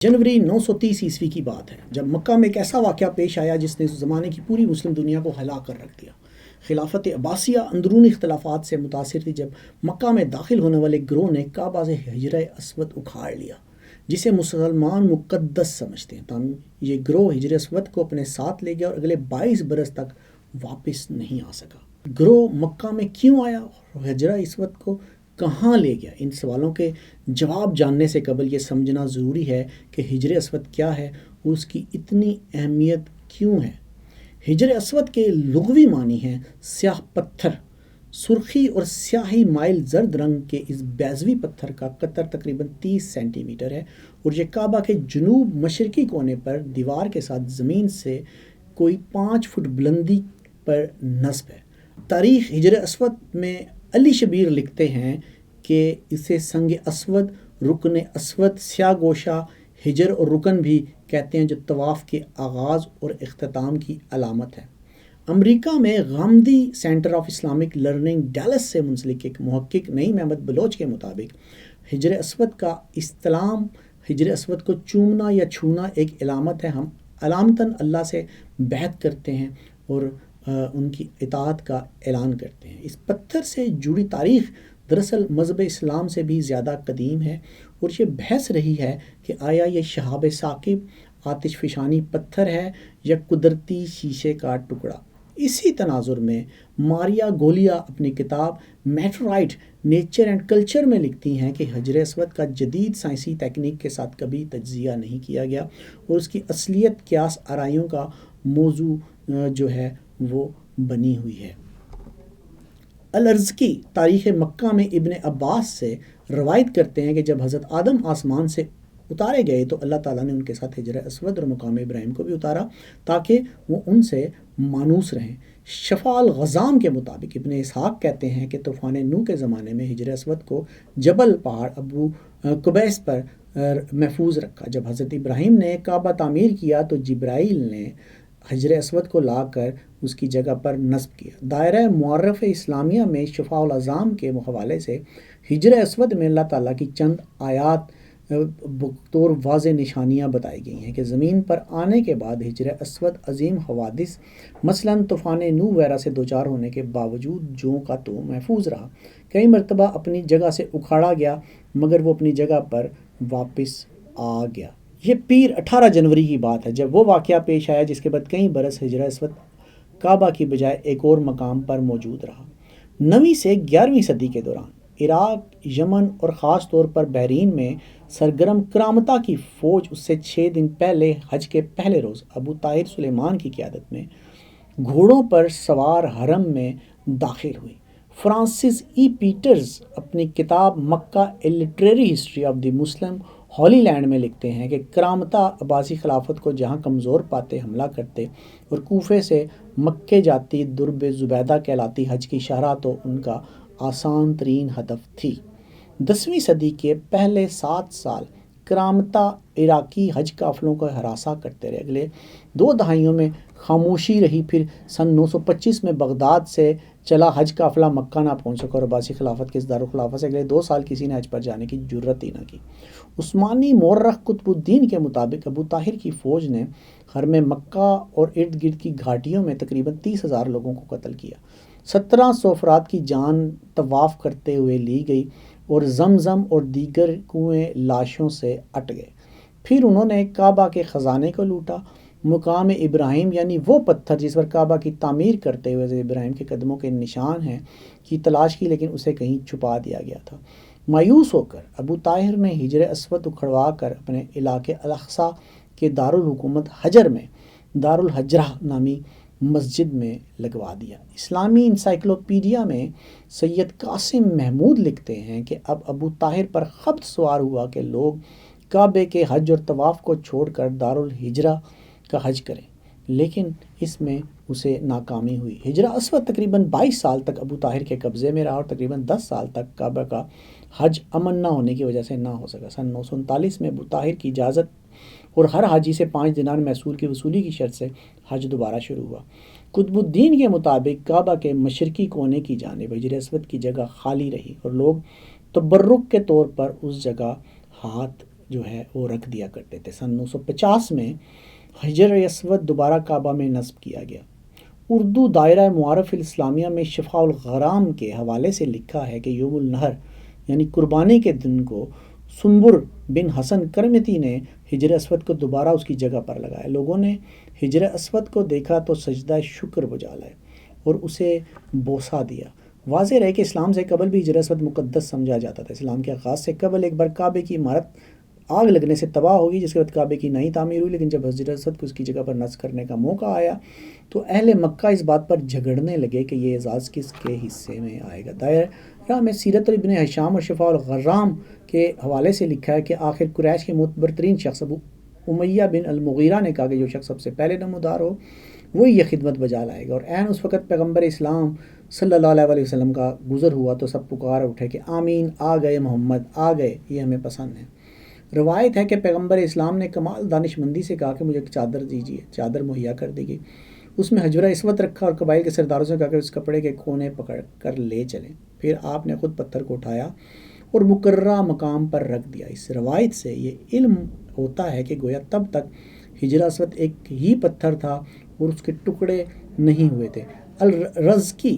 जनवरी 930 ईस्वी की बात है जब मक्का में एक ऐसा वाक़या पेश आया जिसने उस ज़माने की पूरी मुस्लिम दुनिया को हिला कर रख दिया। खिलाफत अब्बासिया अंदरूनी इख्तलाफात से मुतासिर थी जब मक्का में दाखिल होने वाले गिरोह ने काबा से हिजर अस्वद उखाड़ लिया, जिसे मुसलमान मुक़द्दस समझते हैं। तब ये गिरोह हिजर अस्वद को अपने साथ ले गया और अगले 22 बरस तक वापस नहीं आ सका। गिरोह मक्का में क्यों आया और हिजर अस्वद को कहाँ ले गया? इन सवालों के जवाब जानने से कबल ये समझना ज़रूरी है कि हिजर अस्वद क्या है और उसकी इतनी अहमियत क्यों है। हिजर अस्वद के लुग़वी मानी हैं स्याह पत्थर। सुर्खी और स्याही माइल जर्द रंग के इस बैज़वी पत्थर का कतर तकरीबन 30 सेंटीमीटर है और ये काबा के जनूब मशरकी कोने पर दीवार के साथ ज़मीन से कोई 5 फुट बुलंदी पर नस्ब है। तारीख़ हिजर अस्वद में अली शबीर लिखते हैं कि इसे संग अस्वद, रुकन अस्वद, स्याह गोशा, हिजर और रुकन भी कहते हैं, जो तवाफ़ के आगाज़ और इख्तिताम की अलामत है। अमेरिका में गामदी centre of Islamic learning Dallas से मुंसलिक एक मुहक्किक नईम अहमद बलोच के मुताबिक हिजर अस्वद का इस्लाम हिजर अस्वद को चूमना या छूना एक अलामत है। हम अलामतन अल्लाह से बैत करते हैं और उनकी इताअत का ऐलान करते हैं। इस पत्थर से जुड़ी तारीख़ दरअसल मज़हब इस्लाम से भी ज़्यादा कदीम है और ये बहस रही है कि आया ये शहाब साकिब आतिश फ़िशानी पत्थर है या कुदरती शीशे का टुकड़ा। इसी तनाजुर में मारिया गोलिया अपनी किताब मेटराइट नेचर एंड कल्चर में लिखती हैं कि हिजर अस्वद का जदीद साइंसी तकनीक के साथ कभी तज्ज़िया नहीं किया गया और उसकी असलियत क्यास आराइयों का मौजू जो है वो बनी हुई है। अल-अर्ज़की तारीख़ मक्का में इब्न अब्बास से रवायत करते हैं कि जब हज़रत आदम आसमान से उतारे गए तो अल्लाह ताला ने उनके साथ हिजर अस्वद और मकाम इब्राहिम को भी उतारा ताकि वो उनसे मानूस रहें। शफ़ाल ग़ज़ाम के मुताबिक इब्न इसहाक़ कहते हैं कि तूफ़ान नूह के ज़माने में हिजर अस्वद को जबल पहाड़ अबू कुबैस पर महफूज रखा। जब हज़रत इब्राहिम ने काबा तामीर किया तो जिब्राइल ने हिजर अस्वद को लाकर उसकी जगह पर नस्ब किया। दायरा मुअर्रफ़ इस्लामिया में शफ़ाउल अज़ाम के हवाले से हिजर अस्वद में अल्लाह ताला की चंद आयात बतौर वाज़े निशानियाँ बताई गई हैं कि ज़मीन पर आने के बाद हिजर अस्वद अजीम हवादिस मसलन तूफ़ान नूह वगैरह से दो चार होने के बावजूद जो का तो महफूज रहा। कई मरतबा अपनी जगह से उखाड़ा गया मगर वो अपनी जगह पर वापस आ गया। ये पीर 18 जनवरी की बात है जब वो वाक़या पेश आया जिसके बाद कई बरस हिजर अस्वद काबा की बजाय एक और मकाम पर मौजूद रहा। 9वीं से 11वीं सदी के दौरान इराक़, यमन और ख़ास तौर पर बहरीन में सरगर्म करामता की फ़ौज उससे 6 दिन पहले हज के पहले रोज़ अबू ताहिर सुलेमान की क़यादत में घोड़ों पर सवार हरम में दाखिल हुई। फ्रांसिस ई पीटर्स अपनी किताब Mecca a literary history of the Muslim holy land में लिखते हैं कि करामता अब्बासी खिलाफत को जहाँ कमज़ोर पाते हमला करते और कूफे से मक्के जाती दुर्ब ज़ुबैदा कहलाती हज की शहरा तो उनका आसान तरीन हदफ थी। 10वीं सदी के पहले 7 साल करामता इराकी हज काफ़िलों को हरासा करते रहे। अगले 2 दहाइयों में खामोशी रही। फिर सन 925 में बगदाद से चला हज काफ़िला मक्का ना पहुँच सका और अब्बासी खिलाफत के इस दारुल खिलाफा से अगले 2 साल किसी ने हज पर जाने की जुर्रत ही ना की। उस्मानी मौर्रख कुतुबुद्दीन के मुताबिक अबू ताहिर की फ़ौज ने हरम मक्का और इर्द गिर्द की घाटियों में तकरीबन 30,000 लोगों को कत्ल किया। 1700 अफराद की जान तवाफ़ करते हुए ली गई और जमजम और दीगर कुएँ लाशों से अट गए। फिर उन्होंने काबा के ख़जाने को लूटा। मुकाम इब्राहिम यानी वो पत्थर जिस पर काबा की तामीर करते हुए इब्राहिम के कदमों के निशान हैं की तलाश की, लेकिन उसे कहीं छुपा दिया गया था। मायूस होकर अबू ताहिर ने हिजर अस्वद उखड़वा कर अपने इलाके अल-अक़सा के दारुल हुकूमत हजर में दारुल हजरा नामी मस्जिद में लगवा दिया। इस्लामी इंसाइक्लोपीडिया में सैयद कासिम महमूद लिखते हैं कि अब अबू ताहिर पर ख़ब्त सवार हुआ कि लोग काबे के हज और तवाफ़ को छोड़कर दारुल हिजरा का हज करें, लेकिन इसमें उसे नाकामी हुई। हिजरा अस्वद तकरीबन 22 साल तक अबू ताहिर के कब्ज़े में रहा और तकरीबन 10 साल तक काबा का हज अमन ना होने की वजह से ना हो सका। सन 939 में अबू ताहिर की इजाज़त और हर हाजी से 5 दिनार महसूल की वसूली की शर्त से हज दोबारा शुरू हुआ। कुतुबुद्दीन के मुताबिक काबा के मशरकी कोने की जानिब हिजर अस्वद की जगह खाली रही और लोग तबर्रुक के तौर पर उस जगह हाथ جو ہے وہ رکھ دیا کرتے تھے۔ سن 950 میں حجر اسود دوبارہ کعبہ میں نصب کیا گیا۔ اردو دائرہ معارف الاسلامیہ میں شفاء الغرام کے حوالے سے لکھا ہے کہ یوم النحر یعنی قربانی کے دن کو سنبر بن حسن کرمتی نے حجر اسود کو دوبارہ اس کی جگہ پر لگایا۔ لوگوں نے حجر اسود کو دیکھا تو سجدہ شکر بجا لائے اور اسے بوسہ دیا۔ واضح رہے کہ اسلام سے قبل بھی حجر اسود مقدس سمجھا جاتا تھا۔ اسلام کے آغاز سے قبل ایک بار کعبے کی عمارت آگ لگنے سے تباہ ہوگی، جس کے بعد کعبے کی نئی تعمیر ہوئی، لیکن جب حجر اسود کو اس کی جگہ پر نصب کرنے کا موقع آیا تو اہل مکہ اس بات پر جھگڑنے لگے کہ یہ اعزاز کس کے حصے میں آئے گا۔ دائرہ میں سیرت ابن ہشام اور شفاء الغرام کے حوالے سے لکھا ہے کہ آخر قریش کے معتبر ترین شخص ابو امیہ بن المغیرہ نے کہا کہ جو شخص سب سے پہلے نمودار ہو وہی یہ خدمت بجا لائے گا، اور عین اس وقت پیغمبر اسلام صلی اللہ علیہ وسلم کا گزر ہوا تو سب پکار اٹھے کہ آمین، آ گئے محمد، آ گئے، یہ ہمیں پسند ہے۔ روایت ہے کہ پیغمبر اسلام نے کمال دانش مندی سے کہا کہ مجھے ایک چادر دیجیے۔ چادر مہیا کر دی گئی، اس میں حجرہ اسود رکھا اور قبائل کے سرداروں سے کہا کہ اس کپڑے کے کونے پکڑ کر لے چلیں۔ پھر آپ نے خود پتھر کو اٹھایا اور مقررہ مقام پر رکھ دیا۔ اس روایت سے یہ علم ہوتا ہے کہ گویا تب تک حجرہ اسود ایک ہی پتھر تھا اور اس کے ٹکڑے نہیں ہوئے تھے۔ الرزقی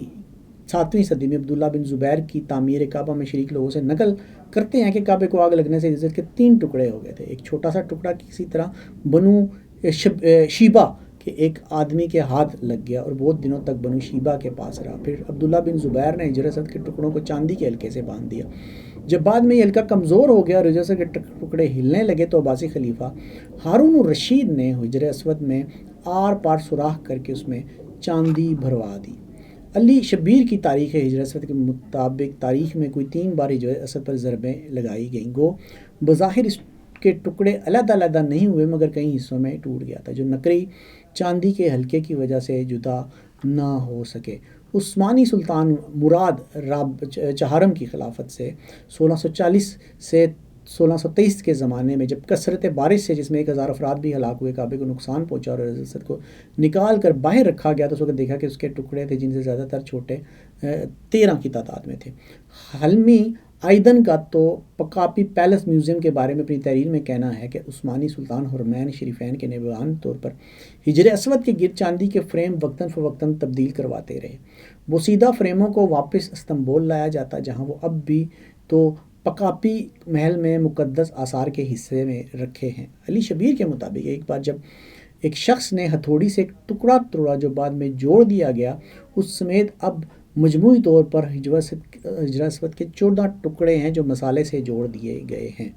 7ویں صدی میں عبداللہ بن زبیر کی تعمیر کعبہ میں شریک لوگوں سے نقل کرتے ہیں کہ کعبے کو آگ لگنے سے عزت کے 3 ٹکڑے ہو گئے تھے۔ ایک چھوٹا سا ٹکڑا کسی طرح بنو شیبہ کے ایک آدمی کے ہاتھ لگ گیا اور بہت دنوں تک بنو شیبہ کے پاس رہا۔ پھر عبداللہ بن زبیر نے حجر اسود کے ٹکڑوں کو چاندی کے حلقے سے باندھ دیا۔ جب بعد میں یہ حلقہ کمزور ہو گیا اور حجر اسود کے ٹکڑے ہلنے لگے تو عباسی خلیفہ ہارون الرشید نے حجر اسود میں آر پار سوراخ کر کے اس میں چاندی بھروا دی۔ علی شبیر کی تاریخ حجر اسود کے مطابق تاریخ میں کوئی 3 بار حجر اسود پر ضربیں لگائی گئیں۔ گو بظاہر اس کے ٹکڑے علیحدہ علیحدہ نہیں ہوئے مگر کئی حصوں میں ٹوٹ گیا تھا، جو نقری چاندی کے حلقے کی وجہ سے جدا نہ ہو سکے۔ عثمانی سلطان مراد چہارم کی خلافت سے 1640 سے 1623 کے زمانے میں جب کثرت بارش سے جس میں 1000 افراد بھی ہلاک ہوئے کعبے کو نقصان پہنچا اور حجر اسود کو نکال کر باہر رکھا گیا تو اس وقت دیکھا کہ اس کے ٹکڑے تھے جن سے زیادہ تر چھوٹے 13 کی تعداد میں تھے۔ حلمی آئیدن کا تو پکاپی پیلس میوزیم کے بارے میں اپنی تحریر میں کہنا ہے کہ عثمانی سلطان حرمین شریفین کے نگران طور پر حجر اسود کے گرد چاندی کے فریم وقتاً فوقتاً تبدیل کرواتے رہے۔ بوسیدہ فریموں کو واپس استنبول لایا جاتا جہاں وہ اب بھی تو پکاپی محل میں مقدس آثار کے حصے میں رکھے ہیں۔ علی شبیر کے مطابق ایک بار جب ایک شخص نے ہتھوڑی سے ایک ٹکڑا توڑا جو بعد میں جوڑ دیا گیا، اس سمیت اب مجموعی طور پر حجر اسود کے 14 ٹکڑے ہیں جو مسالے سے جوڑ دیے گئے ہیں۔